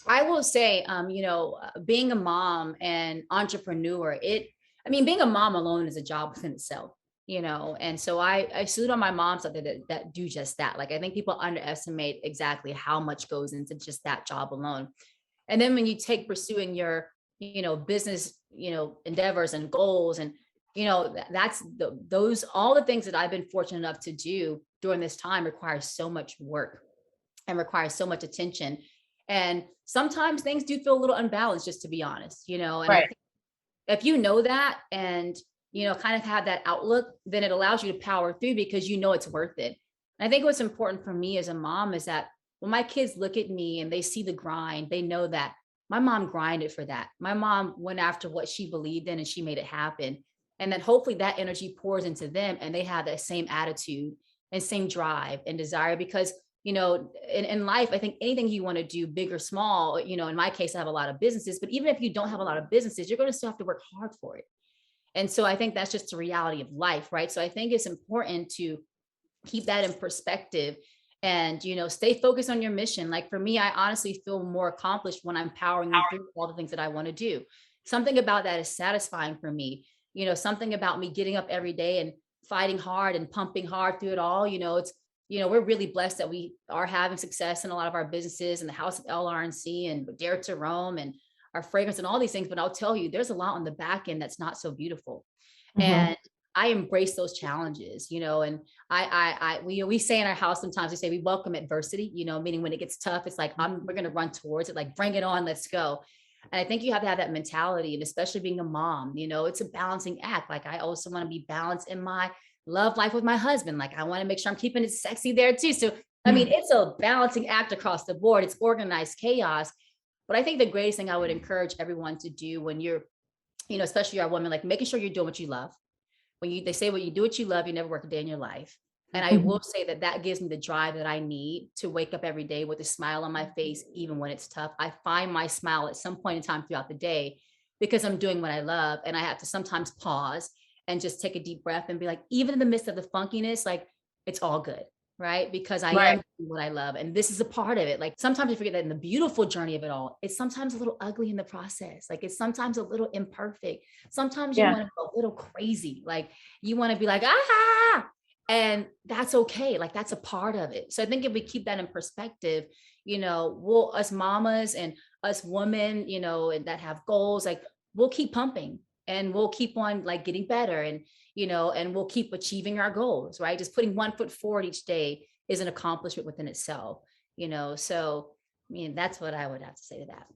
I will say, being a mom and entrepreneur, being a mom alone is a job within itself, and so I salute on my moms out there that do just that. Like, I think people underestimate exactly how much goes into just that job alone. And then when you take pursuing your, business, endeavors and goals, and, that's those, all the things that I've been fortunate enough to do during this time requires so much work and requires so much attention. And sometimes things do feel a little unbalanced, just to be honest, and I Right. think if you know that and, kind of have that outlook, then it allows you to power through because you know it's worth it. And I think what's important for me as a mom is that when my kids look at me and they see the grind, they know that my mom grinded for that. My mom went after what she believed in and she made it happen. And then hopefully that energy pours into them and they have that same attitude and same drive and desire because in life, I think anything you want to do, big or small, in my case, I have a lot of businesses, but even if you don't have a lot of businesses, you're going to still have to work hard for it. And so I think that's just the reality of life, right? So I think it's important to keep that in perspective and, stay focused on your mission. Like for me, I honestly feel more accomplished when I'm powering through all the things that I want to do. Something about that is satisfying for me. Something about me getting up every day and fighting hard and pumping hard through it all. We're really blessed that we are having success in a lot of our businesses and the House of LRNC and Dare to Roam and our fragrance and all these things. But I'll tell you, there's a lot on the back end that's not so beautiful. Mhm. And I embrace those challenges, and we say in our house sometimes we say we welcome adversity, meaning when it gets tough, it's like we're going to run towards it, like bring it on, let's go. And I think you have to have that mentality, and especially being a mom, it's a balancing act. Like I also want to be balanced in my love life with my husband. Like I want to make sure I'm keeping it sexy there too. So it's a balancing act across the board. It's organized chaos. But I think the greatest thing I would encourage everyone to do when you're, especially our woman, like making sure you're doing what you love. They say when you do what you love, you never work a day in your life. And I will Mhm. say that that gives me the drive that I need to wake up every day with a smile on my face, even when it's tough. I find my smile at some point in time throughout the day because I'm doing what I love. And I have to sometimes pause and just take a deep breath and be like, even in the midst of the funkiness, like it's all good. Right. Because I Right. am doing what I love. And this is a part of it. Like sometimes you forget that in the beautiful journey of it all, it's sometimes a little ugly in the process. Like it's sometimes a little imperfect. Sometimes you Yeah. want to go a little crazy. Like you want to be like, ah, and that's okay. Like that's a part of it. So I think if we keep that in perspective, we'll, us mamas and us women, and that have goals, like we'll keep pumping and we'll keep on like getting better and we'll keep achieving our goals, right? Just putting one foot forward each day is an accomplishment within itself. So that's what I would have to say to that.